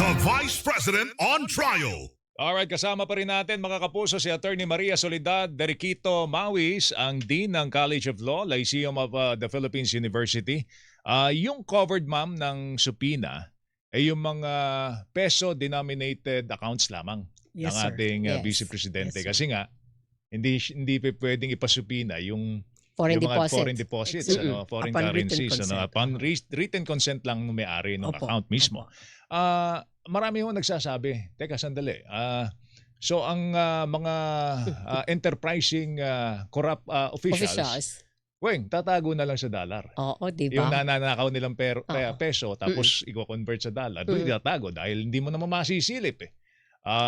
The Vice President on Trial. Alright, kasama pa rin natin mga kapuso si Attorney Maria Soledad Deriquito Mawis, ang Dean ng College of Law, Lyceum of the Philippines University. Yung covered ma'am ng subpoena ay yung mga peso-denominated accounts lamang ng ating Vice Presidente. Kasi nga, hindi pwedeng ipasubpoena yung mga foreign deposits, foreign currencies. Upon written consent lang ng may-ari ng account mismo. Marami ho nagsasabi, teka sandali, so ang mga enterprising corrupt officials, tatago na lang sa dollar. Oo, diba? Yung nananakaw nilang peso tapos i-convert sa dollar, doon itatago dahil hindi mo naman masisilip eh.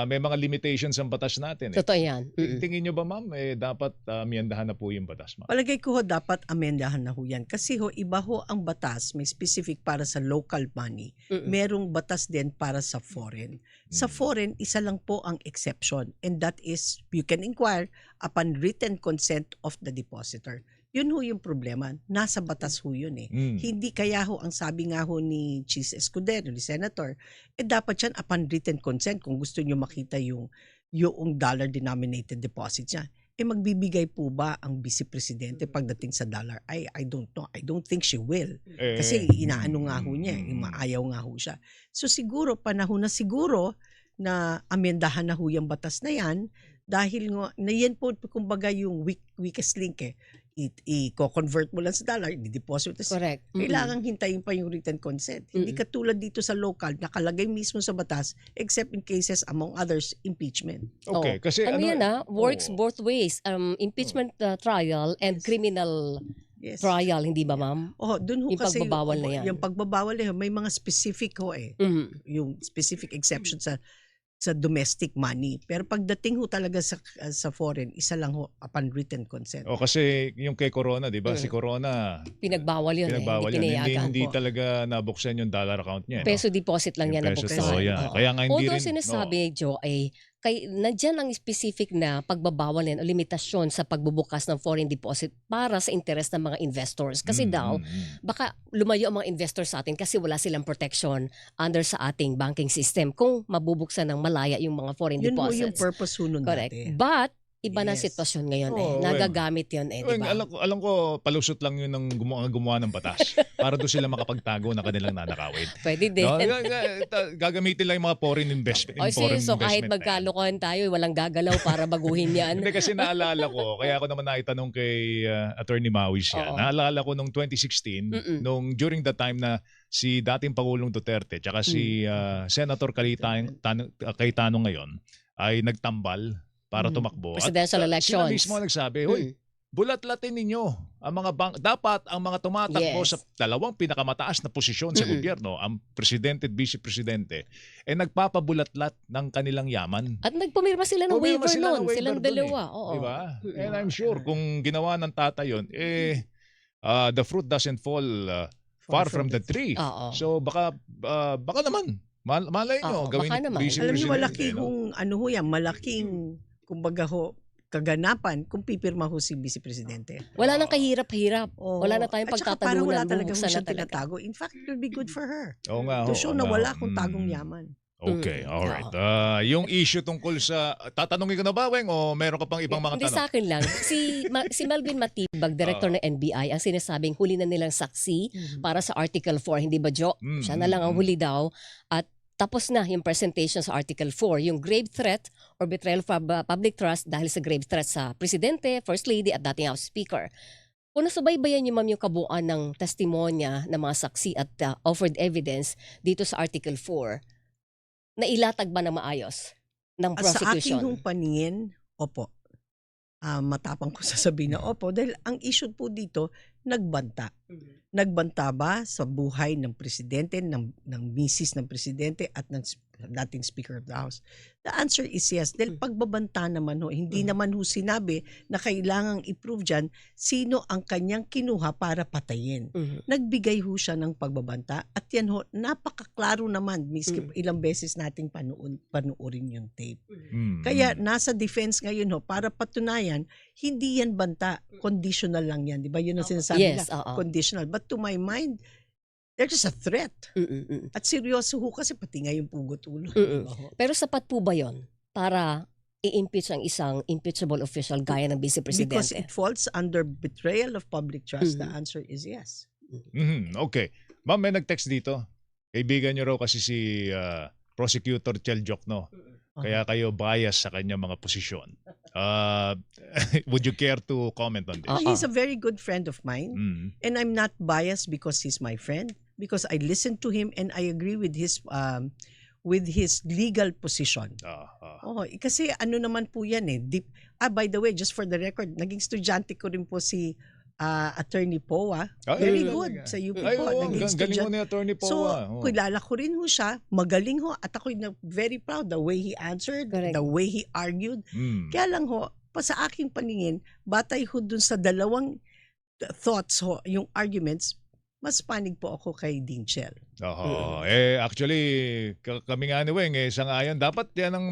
May mga limitations ang batas natin. Totoo yan. Tingin nyo ba ma'am, dapat amendahan na po yung batas ma'am? Palagay ko ho, dapat amendahan na ho yan. Kasi ho, iba ho ang batas, may specific para sa local money. Merong batas din para sa foreign. Sa foreign, isa lang po ang exception. And that is, you can inquire upon written consent of the depositor. Yun ho yung problema. Nasa batas ho yun eh. Hindi kaya ho, ang sabi nga ho ni Chis Escudero, ni Senator, dapat yan upon written consent kung gusto nyo makita yung dollar-denominated deposits niya. Magbibigay po ba ang Vice Presidente pagdating sa dollar? I don't know. I don't think she will. Kasi inaano nga ho niya, maayaw nga ho siya. So siguro, panahon na siguro na amendahan na ho yung batas na yan dahil nga, na yan po kumbaga yung weakest link eh. I-convert mo lang sa dollar, i-deposit. Correct. Kailangan hintayin pa yung written consent. Hindi katulad dito sa local, nakalagay mismo sa batas, except in cases, among others, impeachment. Okay, kasi yan works both ways. Impeachment trial and criminal trial, hindi ba ma'am? Dun ho yung kasi pagbabawal na yan. Yung pagbabawal na yan, may mga specific ho eh. Yung specific exception sa domestic money. Pero pagdating ho talaga sa foreign, isa lang ho upon written consent. Kasi yung kay Corona, di ba? Si Corona, pinagbawal yun. Hindi talaga nabuksan yung dollar account niya. Peso deposit lang yan nabuksan. Kaya nga hindi rin. Although sinasabi, Joe, nandyan ang specific na pagbabawal yan o limitasyon sa pagbubukas ng foreign deposit para sa interest ng mga investors. Kasi daw, baka lumayo ang mga investors sa atin kasi wala silang protection under sa ating banking system kung mabubuksan ng malaya yung mga foreign deposits. Yun yung purpose nun natin. But, iba na sitwasyon ngayon nagagamit yun diba? Alam ko, palusot lang yun ng gumawa ng batas para doon sila makapagtago na kanilang nanakawin. Pwede din. Gagamitin lang yung mga foreign investment. So kahit magkalokohan tayo, walang gagalaw para baguhin yan. Hindi kasi naalala ko, kaya ako naman naitanong kay Attorney Mawis yan. Naalala ko nung 2016, during the time na si dating Pangulong Duterte tsaka si Senator Cayetano ngayon ay nagtambal para tumakbo. Presidential elections. Sila mismo nagsabi, hoy, bulat-latin ninyo ang mga dapat ang mga tumatakbo sa dalawang pinakamataas na posisyon sa gobyerno, ang presidente at vice-presidente, nagpapabulat-lat ng kanilang yaman. At nagpumirma sila ng waiver noon, silang dalawa. Diba? And I'm sure kung ginawa ng tata yun, the fruit doesn't fall far from the tree. So baka naman, malay nyo, gawin vice-presidente. Alam niyo, malaking kumbaga ho, kaganapan kung pipirma ho si Vice Presidente. Wala nang kahirap-hirap. Wala na tayong pagtatagunan. Wala talaga siya tinatago. In fact, it will be good for her. To show na wala akong tagong yaman. Okay, alright. Yung issue tungkol sa, tatanungin ko na ba, Weng, o meron ka pang ibang mga tanong? Hindi, sa akin lang. Si Melvin Matibag, director ng NBI, ang sinasabing huli na nilang saksi para sa Article 4. Hindi ba, Joe? Siya na lang ang huli daw. At tapos na yung presentation sa Article 4, yung grave threat or betrayal of public trust dahil sa grave threat sa Presidente, First Lady at dating House Speaker. Kung nasubaybayan niyo ma'am yung kabuuan ng testimonya ng mga saksi at offered evidence dito sa Article 4, nailatag ba ng maayos ng prosecution? Sa aking paningin, opo. Matapang ko sasabihin na opo dahil ang issue po dito, nagbanta. Nagbanta ba sa buhay ng presidente, ng misis ng presidente at ng dating Speaker of the House? The answer is yes. Dahil pagbabanta naman ho, hindi naman ho sinabi na kailangang i-prove dyan sino ang kanyang kinuha para patayin. Nagbigay ho siya ng pagbabanta at yan ho, napakaklaro naman miski ilang beses nating panuorin yung tape. Kaya nasa defense ngayon ho, para patunayan, hindi yan banta, conditional lang yan. Di ba? Yun ang sinasabi nila, conditional. But to my mind, They're just a threat. Mm-mm. At seryoso ho kasi pati nga yung pugot ulo. Mm-mm. Diba ho? Pero sapat po ba yon para i-impeach ang isang impeachable official gaya ng Vice Because Presidente? it falls under betrayal of public trust. The Mhm. answer is yes. Okay. Ma'am, may nag-text dito. Kaibigan niyo raw kasi si Prosecutor Chel Jokno. Kaya kayo bias sa kanyang mga posisyon. Would you care to comment on this? Ah. He's a very good friend of mine. Mm. And I'm not biased because he's my friend. Because I listen to him and I agree with his legal position. Kasi ano naman po yan eh. By the way, just for the record, naging estudyante ko rin po si Attorney Poa. Very good sa UP Ay, po. oo, Naging galing mo estudyante. ni Attorney Poa. So, Oo. kilala ko rin ho siya. Magaling ho. At ako very proud the way he answered, Correct. the way he argued. Mm. Kaya lang ho, sa aking paningin, batay ho dun sa dalawang thoughts ho, yung arguments, mas panig po ako kay Dean Chel. Actually, kami nga ni Weng, sangayon, dapat yan ang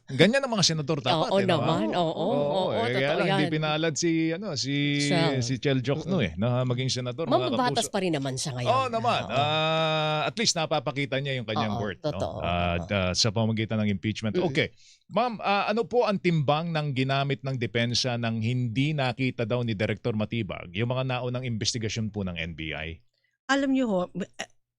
ganyan ang mga senador dapat. Oo eh, no? naman. Oo, Kaya totoo lang, hindi yan. pinalad si Chel. Chel Jokno na maging senador. mga Mababatas kapuso. pa rin naman siya ngayon. Oo naman. Oo. At least napapakita niya yung kanyang Oo, worth totoo. sa pamamagitan ng impeachment. Okay. Ma'am, ano po ang timbang ng ginamit ng depensa ng hindi nakita daw ni Director Matibag yung mga naunang investigasyon po ng NBI? Alam niyo ho,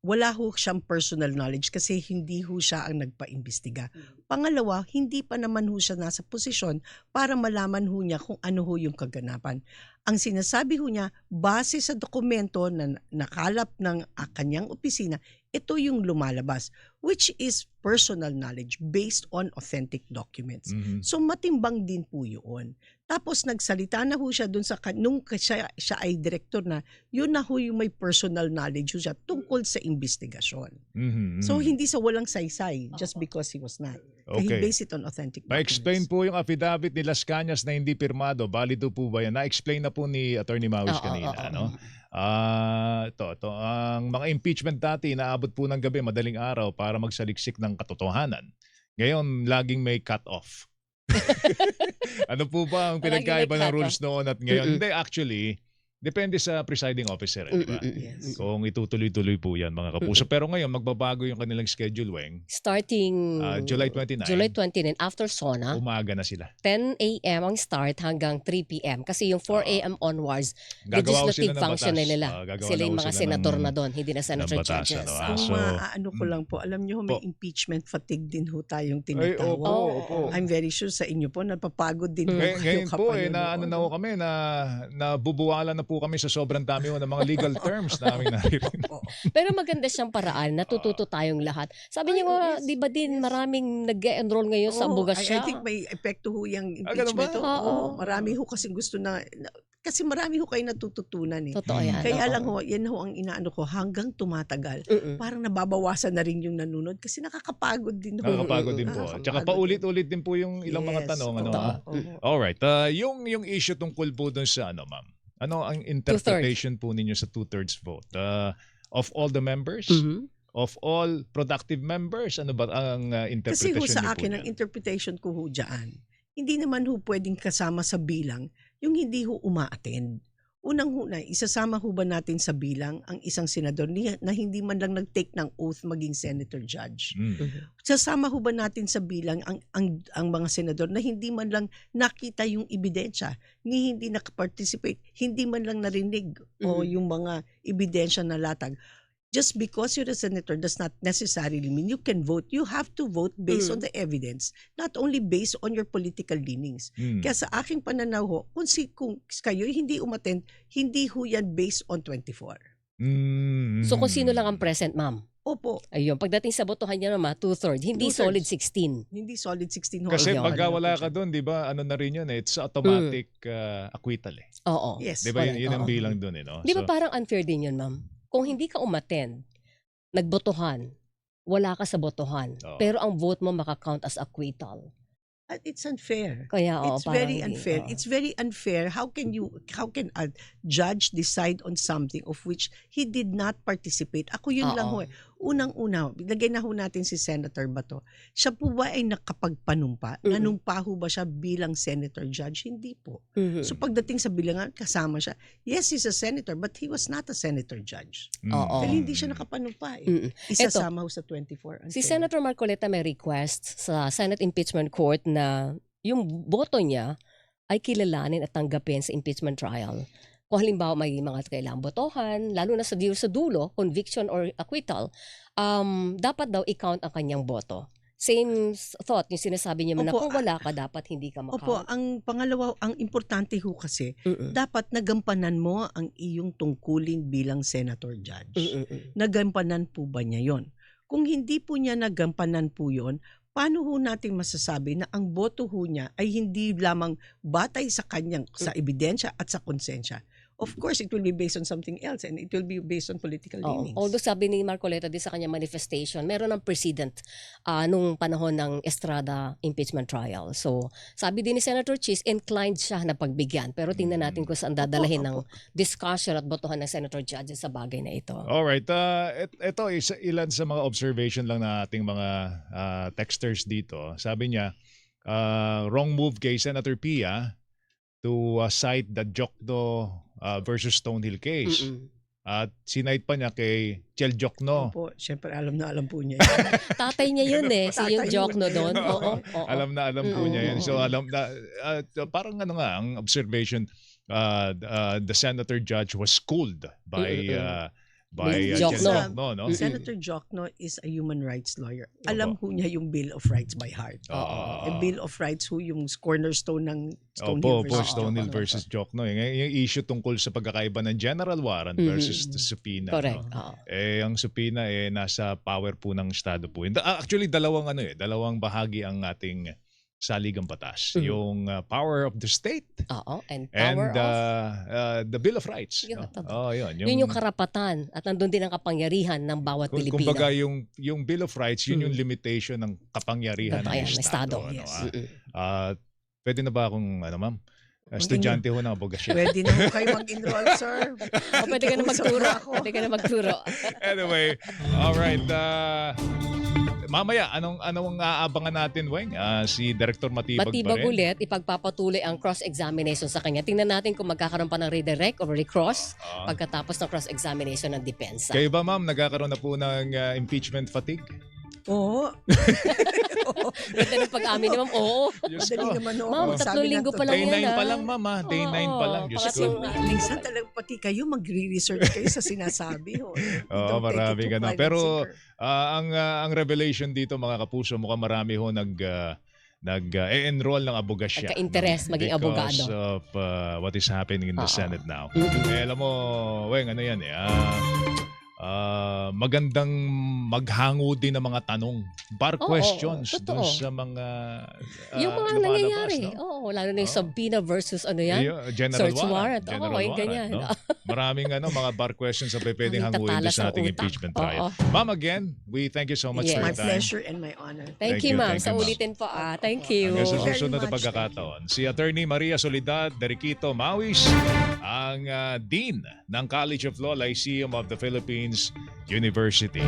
wala ho siyang personal knowledge kasi hindi ho siya ang nagpa-imbestiga. Pangalawa, hindi pa naman ho siya nasa posisyon para malaman ho niya kung ano ho yung kaganapan. Ang sinasabi ho niya, base sa dokumento na nakalap ng kanyang opisina, ito yung lumalabas, which is personal knowledge based on authentic documents. Mhm. So matimbang din po yun. Tapos nagsalita na ho siya dun nung siya ay director na, yun na ho yung may personal knowledge ho siya tungkol sa investigasyon. Mhm, So mhm. hindi sa walang saysay just because he was not. He Okay. based it on authentic documents. Pa-explain po yung affidavit ni Las Cañas na hindi pirmado. Balido po ba yan? Na-explain na po ni Attorney Mawis kanina. No? Ito. Ang mga impeachment dati, inaabot po ng gabi, madaling araw para magsaliksik ng katotohanan. Ngayon, laging may cut-off. Ano po ba ang Laging may pinagkaiba ng cut-off. rules noon at ngayon? Hindi, actually, depende sa presiding officer. Di ba? Yes. Kung itutuloy-tuloy po yan, mga kapuso. Pero ngayon, magbabago yung kanilang schedule, Weng. Starting July 29. July 29 after SONA, Umaga na sila. 10 a.m. ang start hanggang 3 p.m. Kasi yung 4 a.m. onwards, Gagawa ko sila legislative ng function batas. na nila. Gagawa Sila na yung ko mga sila senator ng- na doon, hindi na senator batas, judges. ano, Kung So, maaano ko lang po, alam niyo may po. impeachment fatigue din ho tayong Ay, tinatawag. opo. I'm very sure sa inyo po, napapagod din ho Ngayon kayo po, kapanood na ano noon. na ho kami, nabubuwala na po kami sa sobrang dami ho ng mga legal terms na aming naririnig. Pero maganda siyang paraan, natututo tayong lahat. Sabi niyo nga, yes. di ba din maraming nag-enroll ngayon sa I abogasya? think may epekto ho yung ganun ba? impeachment. Oo. Marami ho kasi gusto kasi marami ho kayo natututunan eh. Totoo yan. Kaya oo. lang ho, yan ho ang inaano ko hanggang tumatagal. Mm-mm. Parang nababawasan na rin yung nanunod kasi nakakapagod din ho. Nakakapagod din po. Nakakapagod Tsaka din. paulit-ulit din po yung ilang mga Yes, tanong. Ano, oo, ah. oo. Alright. Yung issue tungkol po dun sa ano, ma'am? Ano ang interpretation po ninyo sa two-thirds vote? Of all the members? Mhm. Of all productive members? Ano ba ang Kasi interpretation ho sa niyo po akin, ang dyan? interpretation ko ho dyan, hindi naman ho pwedeng kasama sa bilang yung hindi ho uma-attend. Unang-una, isasama ho ba natin sa bilang ang isang senador na hindi man lang nag-take ng oath maging senator judge? Mm. Sasama ho ba natin sa bilang ang mga senador na hindi man lang nakita yung ebidensya, ni hindi nakaparticipate, hindi man lang narinig o yung mga ebidensya na latag? Just because you're a senator does not necessarily mean you can vote. You have to vote based on the evidence, not only based on your political leanings. Mm. Kaya sa aking pananaw ho, kung kayo hindi umattend, hindi ho yan based on 24. Mm. So kung sino lang ang present, ma'am? Opo, Ayun, pagdating sa botohan niya naman, 2/3, hindi Two-thirds. solid 16. hindi solid 16 ho. Kasi Ayun. pagka wala ka doon, di ba, ano na rin yun, it's automatic acquittal eh. Oo. Yes. Di ba, correct, yun ang oo. bilang doon eh, no? Di ba So, parang unfair din yun, ma'am? Kung hindi ka umattend, nagbotohan, wala ka sa botohan, Oo. pero ang vote mo makakount as acquittal. It's unfair. Kaya It's parang very hindi, unfair. oo. It's very unfair. How can a judge decide on something of which he did not participate? Ako yun lang Oo. ho. Unang-una, ilagay na ho natin si Senator Bato. Siya po ba ay nakapagpanumpa? Nanumpa ho ba siya bilang senator judge? Hindi po. So pagdating sa bilangan, kasama siya. Yes, he's a senator, but he was not a senator judge. Oo. Dahil hindi siya nakapanumpa eh. Isasama ho sa 24. Si Senator Marcoleta may request sa Senate Impeachment Court na yung boto niya ay kilalanin at tanggapin sa impeachment trial. Kung halimbawa may mga kailangang botohan, lalo na sa dulo, conviction or acquittal, dapat daw i-count ang kanyang boto. Same thought, yung sinasabi niya na kung wala ka, dapat hindi ka ma-count. Opo, ang pangalawa, ang importante ho kasi, dapat nagampanan mo ang iyong tungkulin bilang senator judge. Nagampanan po ba niya yon? Kung hindi po niya nagampanan po yon, paano ho natin masasabi na ang boto ho niya ay hindi lamang batay sa kanyang sa ebidensya at sa konsensya? Of course, it will be based on something else and it will be based on political leanings. Although sabi ni Marcoleta di sa kanyang manifestation, meron ng precedent nung panahon ng Estrada impeachment trial. So, sabi din ni Senator Chis, inclined siya na pagbigyan. Pero tingnan natin kung saan dadalahin ng discussion at botohan ng Senator Judges sa bagay na ito. Alright, ito ilan sa mga observation lang na ating mga texters dito. Sabi niya, wrong move kay Senator Pia to cite the Jokno versus Stonehill case. At sinite pa niya kay Chel Jokno. Opo, syempre alam po niya. Tatay niya yun eh, si yung Jokno doon. Oo. Alam po niya yun. So alam na, parang ano nga, ang observation, the senator judge was schooled by Chel Jokno. Jokno. No? Senator Jokno is a human rights lawyer. Alam ho niya yung Bill of Rights by heart. Yung Bill of Rights ho yung cornerstone ng Stonehill versus Jokno. Yung issue tungkol sa pagkakaiba ng general warrant versus the subpoena. Correct. No? Ang subpoena nasa power po ng Estado po. Actually, dalawang bahagi ang ating saligang batas. Yung power of the state and power of the Bill of Rights. Yun, no? Yun yung karapatan at nandun din ang kapangyarihan ng bawat Pilipino. Kumbaga yung Bill of Rights, yun yung limitation ng kapangyarihan ng Estado. Yes. Pwede na ba akong, ma'am? Estudyante ho ng abogasya. Pwede na ho kayo mag-enroll, sir. Pwede ka na magturo. Pwede ka na magturo. Anyway, alright. Mamaya, anong aabangan natin, Weng? Si Director Matibag Matibag pa rin. ulit, ipagpapatuloy ang cross-examination sa kanya. Tingnan natin kung magkakaroon pa ng redirect or recross pagkatapos ng cross-examination ng depensa. Kayo ba, ma'am, nagkakaroon na po ng impeachment fatigue? Oo. Ganda ng pag-amin ni ma'am. Oo. Diyos Madali ko. naman ho. Ma'am, Sabi 3 ng linggo pa totoo. lang Day yan. 9 pa lang, ma'am. Day 9 pa lang. Diyos Kasi ko. Minsan talaga pati kayo magre-research kayo sa sinasabi. Oo, marami ka na. Pero ang revelation dito, mga kapuso, mukhang marami ho nag-enroll ng abogasya. Nagka-interest maging abogado. Because of what is happening in the Senate now. Alam mo, Weng, ano yan magandang maghango din ng mga tanong, bar questions totoo. doon sa mga yung mga lumalabas, nangyayari. no? Lalo na yung subpoena versus ano yan? General Search warrant. General Oo, warrant, ganyan. no? Maraming mga bar questions na pwedeng Ang hanguin doon tatalas sa ng ating utak. impeachment trial. Oo. Ma'am, again, we thank you so much Yes. for My your time. pleasure and my honor. Thank Thank you, you, ma'am. thank Sa you, ma'am. ulitin po. Thank you. Hanggang sa Very susunod na much, pagkakataon, si Attorney Maria Soledad Deriquito Mawis, ang Dean ng College of Law, Lyceum of the Philippines University.